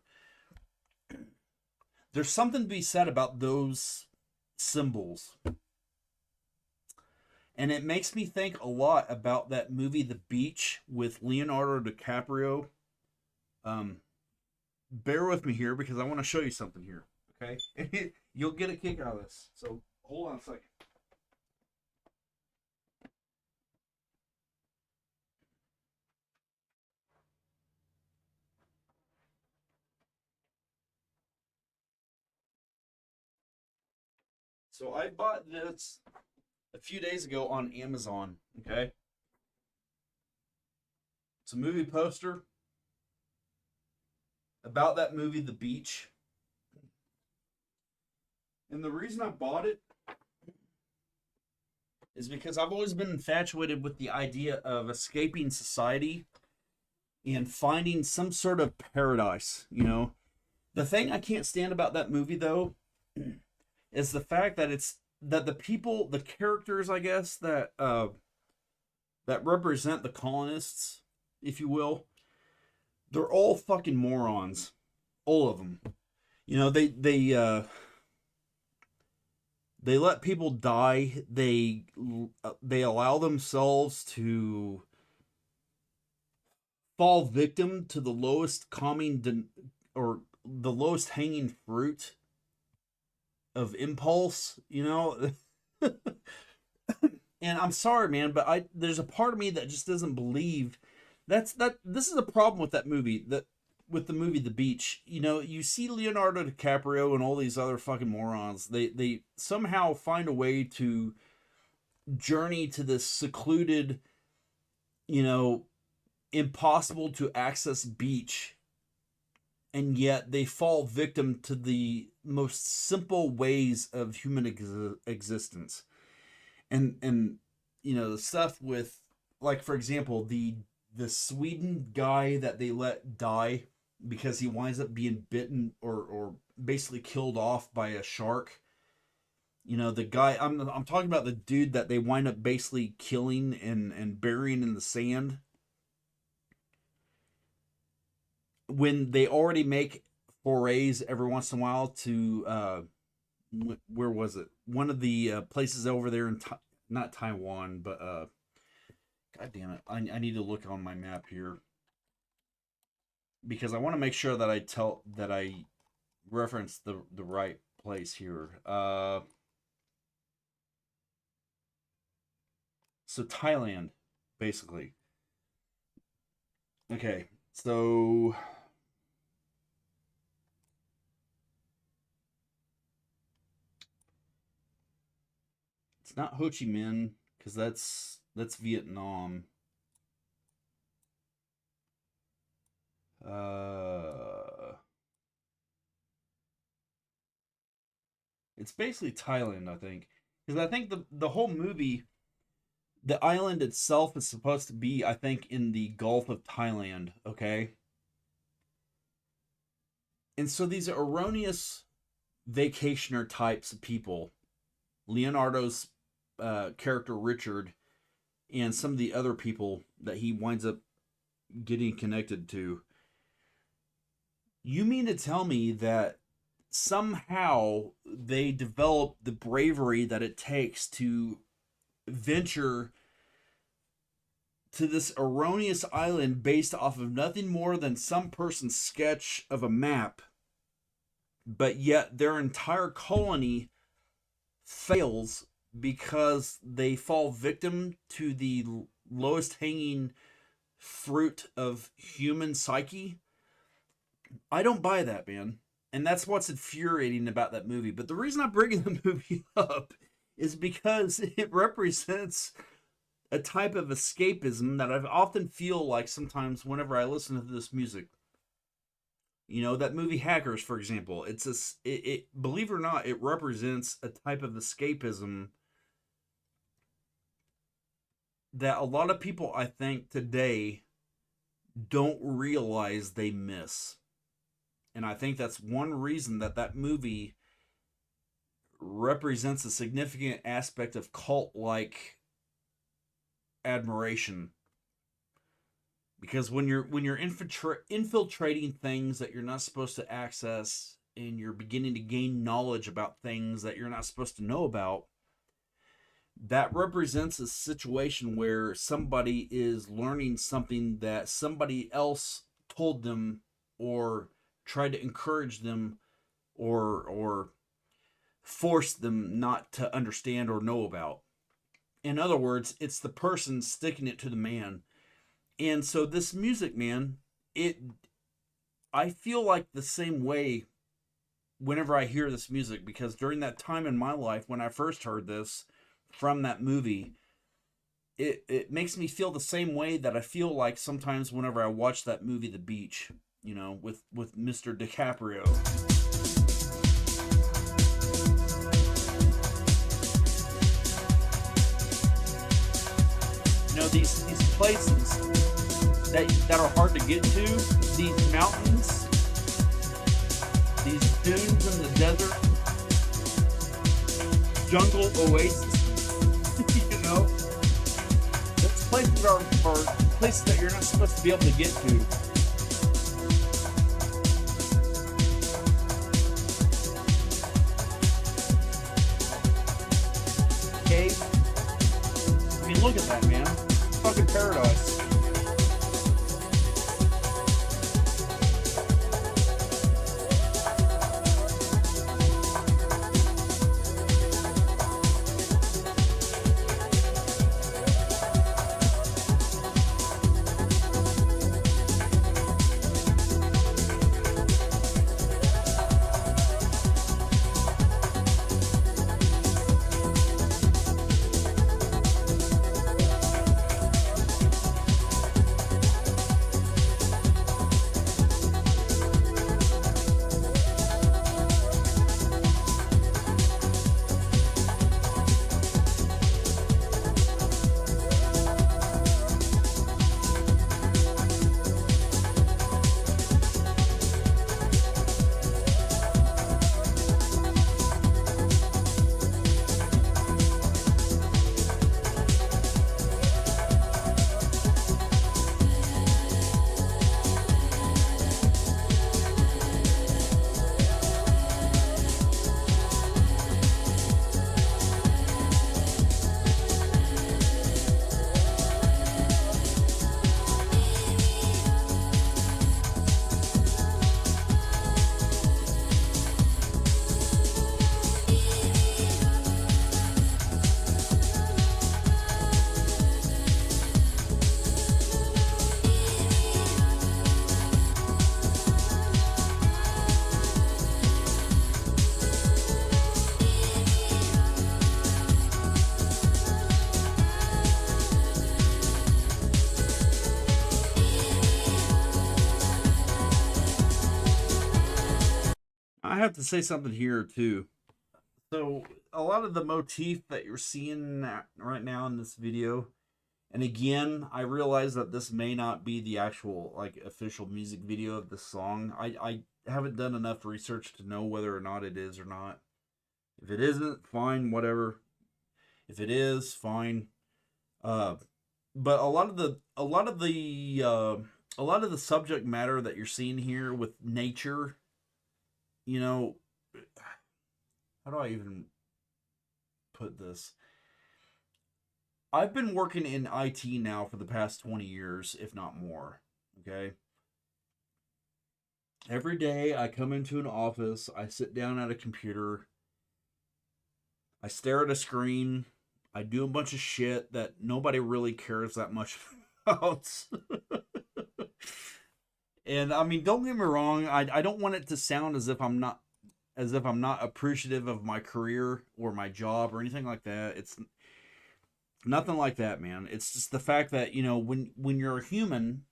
There's something to be said about those symbols. And it makes me think a lot about that movie, The Beach, with Leonardo DiCaprio. Um, Bear with me here because I want to show you something here. Okay? You'll get a kick out of this. So hold on a second. So I bought this a few days ago on Amazon. Okay? It's a movie poster about that movie, The Beach. And the reason I bought it is because I've always been infatuated with the idea of escaping society and finding some sort of paradise, you know. The thing I can't stand about that movie though is the fact that it's that the people, the characters, I guess, that represent the colonists, if you will, they're all fucking morons. All of them. You know, they let people die. They allow themselves to fall victim to the lowest or the lowest hanging fruit of impulse, you know. And I'm sorry, man, but I there's a part of me that just doesn't believe that this is a problem with that movie, that with the movie The Beach. You know, you see Leonardo DiCaprio and all these other fucking morons. They somehow find a way to journey to this secluded, you know, impossible to access beach, and yet they fall victim to the most simple ways of human existence. And you know, the stuff with, like, for example, the Sweden guy that they let die because he winds up being bitten or basically killed off by a shark. You know, the guy, I'm talking about the dude that they wind up basically killing and burying in the sand when they already make forays every once in a while to where was it? One of the places over there in not Taiwan, but God damn it, I need to look on my map here because I want to make sure that I reference the right place here. So Thailand, basically. Okay, so it's not Ho Chi Minh because that's Vietnam. Uh, it's basically Thailand, I think, because I think the whole movie, the island itself is supposed to be, I think, in the Gulf of Thailand. Okay, and so these erroneous vacationer types of people, Leonardo's character Richard, and some of the other people that he winds up getting connected to. You mean to tell me that somehow they develop the bravery that it takes to venture to this erroneous island based off of nothing more than some person's sketch of a map, but yet their entire colony fails because they fall victim to the lowest hanging fruit of human psyche. I don't buy that, man. And that's what's infuriating about that movie. But the reason I'm bringing the movie up is because it represents a type of escapism that I often feel like sometimes whenever I listen to this music. You know, that movie Hackers, for example, it believe it or not, it represents a type of escapism that a lot of people, I think, today don't realize they miss. And I think that's one reason that that movie represents a significant aspect of cult-like admiration. Because when you're infiltrating things that you're not supposed to access, and you're beginning to gain knowledge about things that you're not supposed to know about, that represents a situation where somebody is learning something that somebody else told them or tried to encourage them or force them not to understand or know about. In other words, it's the person sticking it to the man. And so this music, man, I feel like the same way whenever I hear this music, because during that time in my life when I first heard this from that movie, it makes me feel the same way that I feel like sometimes whenever I watch that movie The Beach, you know, with Mr. DiCaprio. You know, these places that are hard to get to, these mountains, these dunes in the desert, jungle oasis, you know, those places are places that you're not supposed to be able to get to. Okay? I mean, look at that, man. It's fucking paradise. I have to say something here too. So a lot of the motif that you're seeing right now in this video, and again, I realize that this may not be the actual like official music video of the song. I haven't done enough research to know whether or not it is or not. If it isn't, fine, whatever. If it is, fine. Uh, but a lot of the subject matter that you're seeing here with nature, you know, how do I even put this? I've been working in IT now for the past 20 years, if not more. Okay. Every day I come into an office, I sit down at a computer, I stare at a screen, I do a bunch of shit that nobody really cares that much about. And I mean, don't get me wrong, I don't want it to sound as if I'm not appreciative of my career or my job or anything like that. It's nothing like that, man. It's just the fact that, when you're a human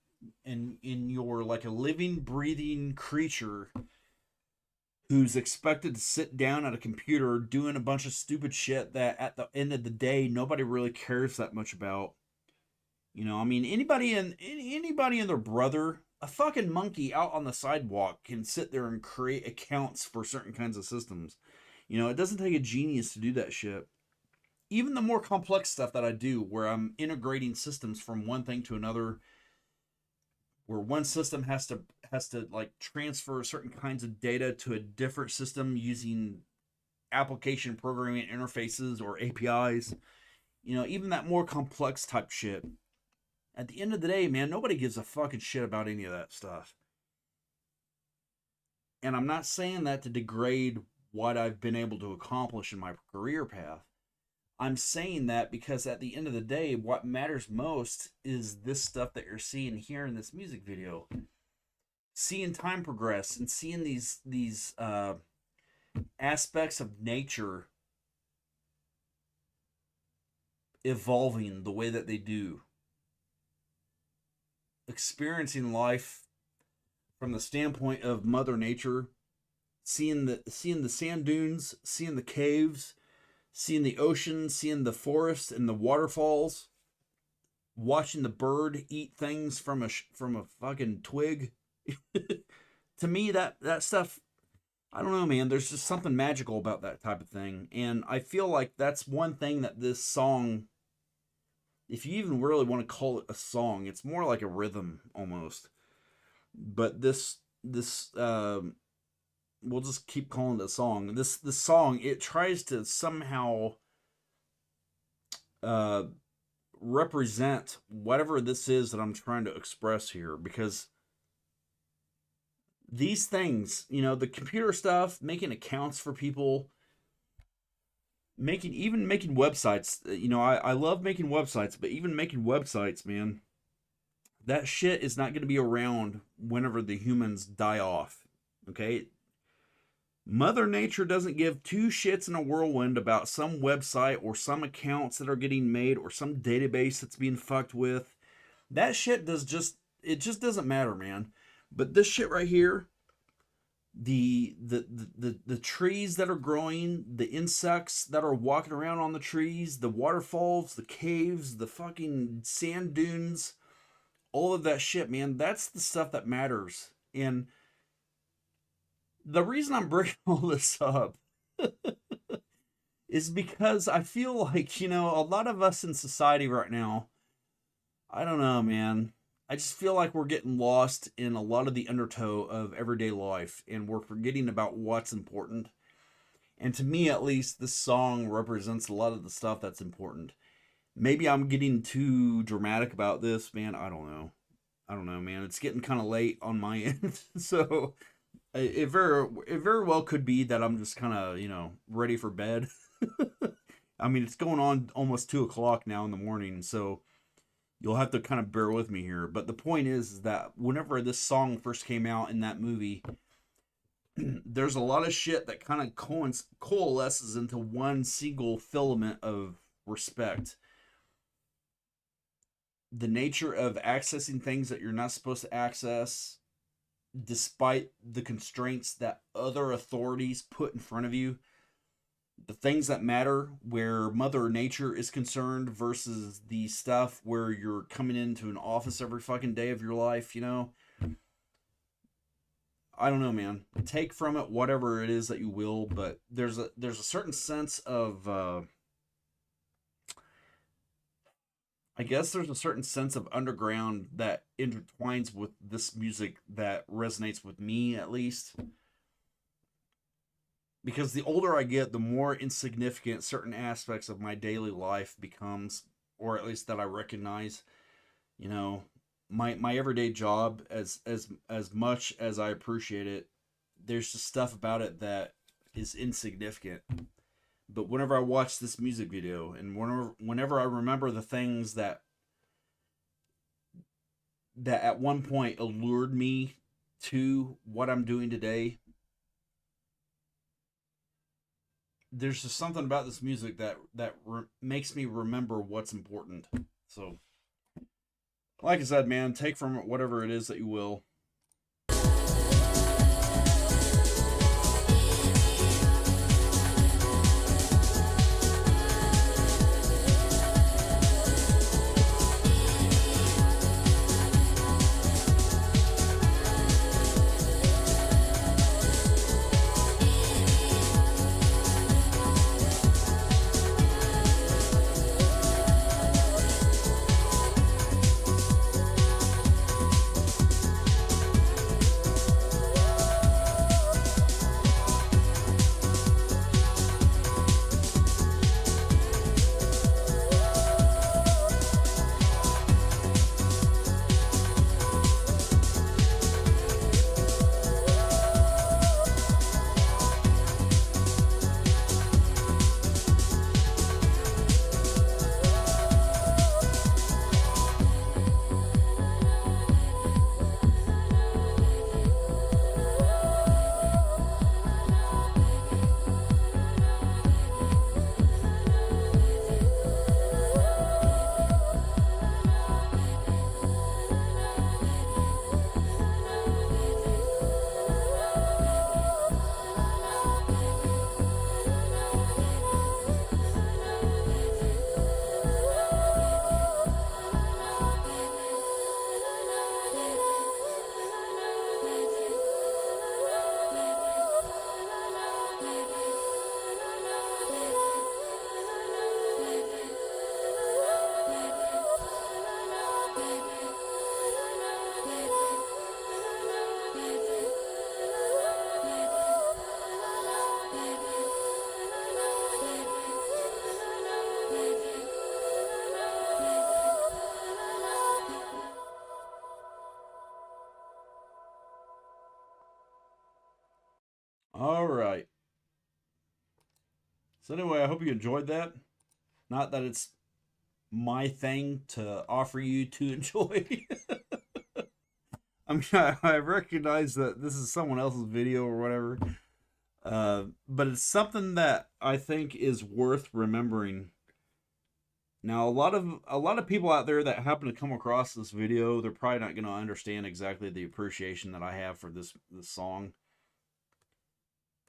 and you're like a living, breathing creature who's expected to sit down at a computer doing a bunch of stupid shit that at the end of the day nobody really cares that much about. I mean, anybody and their brother, a fucking monkey out on the sidewalk can sit there and create accounts for certain kinds of systems. It doesn't take a genius to do that shit. Even the more complex stuff that I do, where I'm integrating systems from one thing to another, where one system has to like transfer certain kinds of data to a different system using application programming interfaces or APIs. Even that more complex type shit. At the end of the day, man, nobody gives a fucking shit about any of that stuff. And I'm not saying that to degrade what I've been able to accomplish in my career path. I'm saying that because at the end of the day, what matters most is this stuff that you're seeing here in this music video. Seeing time progress and seeing these aspects of nature evolving the way that they do. Experiencing life from the standpoint of Mother Nature, seeing the sand dunes, seeing the caves, seeing the ocean, seeing the forest and the waterfalls, watching the bird eat things from a fucking twig. To me, that stuff, I don't know, man. There's just something magical about that type of thing, and I feel like that's one thing that this song, if you even really want to call it a song, it's more like a rhythm almost. But this we'll just keep calling it a song. This song, it tries to somehow uh represent whatever this is that I'm trying to express here, because these things, the computer stuff, making accounts for people, making websites, I love making websites, but even making websites, man, that shit is not going to be around whenever the humans die off. Okay? Mother Nature doesn't give two shits in a whirlwind about some website or some accounts that are getting made or some database that's being fucked with. That shit it just doesn't matter, man. But this shit right here, the trees that are growing, the insects that are walking around on the trees, the waterfalls, the caves, the fucking sand dunes, all of that shit, man, that's the stuff that matters. And the reason I'm bringing all this up is because I feel like, a lot of us in society right now, I don't know, man. I just feel like we're getting lost in a lot of the undertow of everyday life and we're forgetting about what's important. And to me, at least, this song represents a lot of the stuff that's important. Maybe I'm getting too dramatic about this, man. I don't know. I don't know, man. It's getting kind of late on my end. So it very well could be that I'm just kind of, ready for bed. I mean, it's going on almost 2 o'clock now in the morning, so you'll have to kind of bear with me here. But the point is that whenever this song first came out in that movie, there's a lot of shit that kind of coalesces into one single filament of respect. The nature of accessing things that you're not supposed to access, despite the constraints that other authorities put in front of you, the things that matter where Mother Nature is concerned versus the stuff where you're coming into an office every fucking day of your life, I don't know, man. Take from it whatever it is that you will, but there's a certain sense of I guess there's a certain sense of underground that intertwines with this music that resonates with me, at least. Because the older I get, the more insignificant certain aspects of my daily life becomes, or at least that I recognize. You know, my everyday job, as much as I appreciate it, there's just stuff about it that is insignificant. But whenever I watch this music video, and whenever I remember the things that at one point allured me to what I'm doing today, there's just something about this music that makes me remember what's important. So, like I said, man, take from it whatever it is that you will. All right. So anyway, I hope you enjoyed that. Not that it's my thing to offer you to enjoy. I mean, I recognize that this is someone else's video or whatever, but it's something that I think is worth remembering. Now, a lot of people out there that happen to come across this video, they're probably not going to understand exactly the appreciation that I have for this song,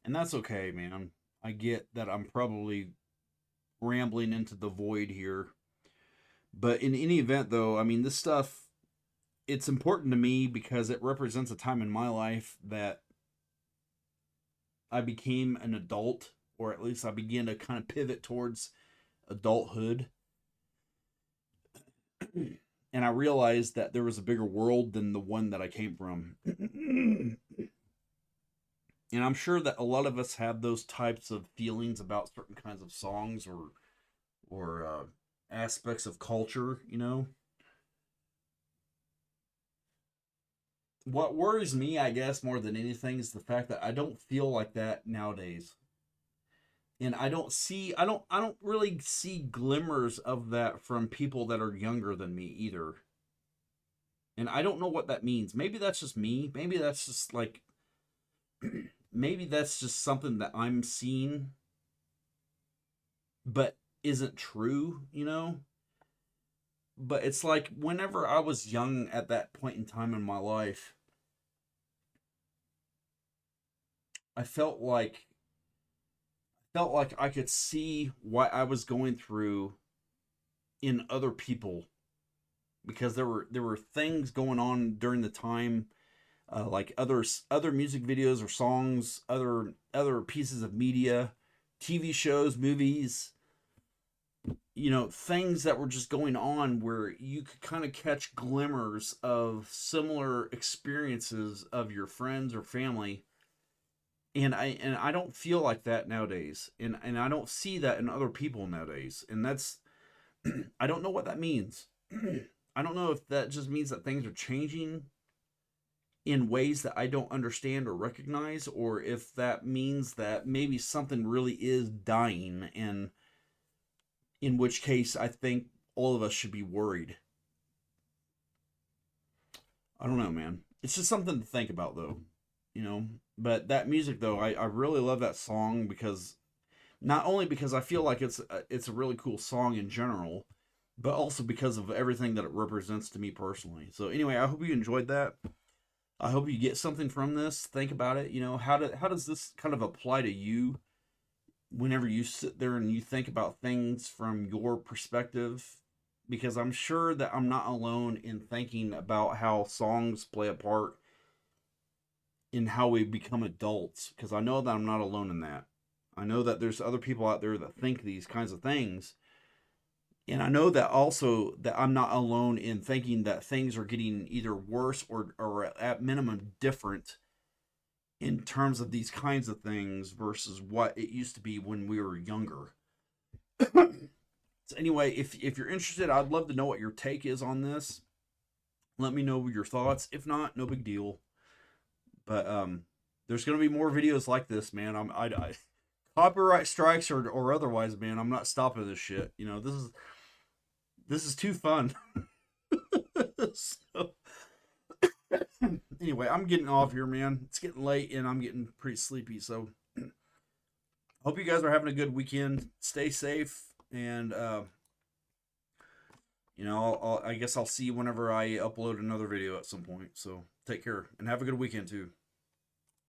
and that's okay, man. I get that I'm probably rambling into the void here, but in any event, though, I mean, this stuff, it's important to me because it represents a time in my life that I became an adult, or at least I began to kind of pivot towards adulthood. And I realized that there was a bigger world than the one that I came from. And I'm sure that a lot of us have those types of feelings about certain kinds of songs or aspects of culture, you know. What worries me, I guess, more than anything is the fact that I don't feel like that nowadays. And I don't really see glimmers of that from people that are younger than me either. And I don't know what that means. Maybe that's just me. Maybe that's just like maybe that's just something that I'm seeing but isn't true, you know? But it's like whenever I was young at that point in time in my life, I felt like I could see what I was going through in other people because there were things going on during the time, like other music videos or songs, other pieces of media, TV shows, movies, you know, things that were just going on where you could kind of catch glimmers of similar experiences of your friends or family. And I don't feel like that nowadays, and I don't see that in other people nowadays, and that's I don't know what that means. I don't know if that just means that things are changing in ways that I don't understand or recognize, or if that means that maybe something really is dying, and in which case I think all of us should be worried. I don't know, man. It's just something to think about, though, you know. But that music, though, I really love that song because not only because I feel like it's a really cool song in general, but also because of everything that it represents to me personally. So anyway, I hope you enjoyed that. I hope you get something from this. Think about it. You know, how does this kind of apply to you whenever you sit there and you think about things from your perspective? Because I'm sure that I'm not alone in thinking about how songs play a part in how we become adults. Because I know that I'm not alone in that. I know that there's other people out there that think these kinds of things. And I know that also that I'm not alone in thinking that things are getting either worse or at minimum different in terms of these kinds of things versus what it used to be when we were younger. So anyway, if you're interested, I'd love to know what your take is on this. Let me know your thoughts. If not, no big deal. But there's gonna be more videos like this, man. I copyright strikes or otherwise, man. I'm not stopping this shit. You know, this is too fun. So anyway, I'm getting off here, man. It's getting late and I'm getting pretty sleepy. So hope you guys are having a good weekend. Stay safe, and I guess I'll see you whenever I upload another video at some point. So take care and have a good weekend too.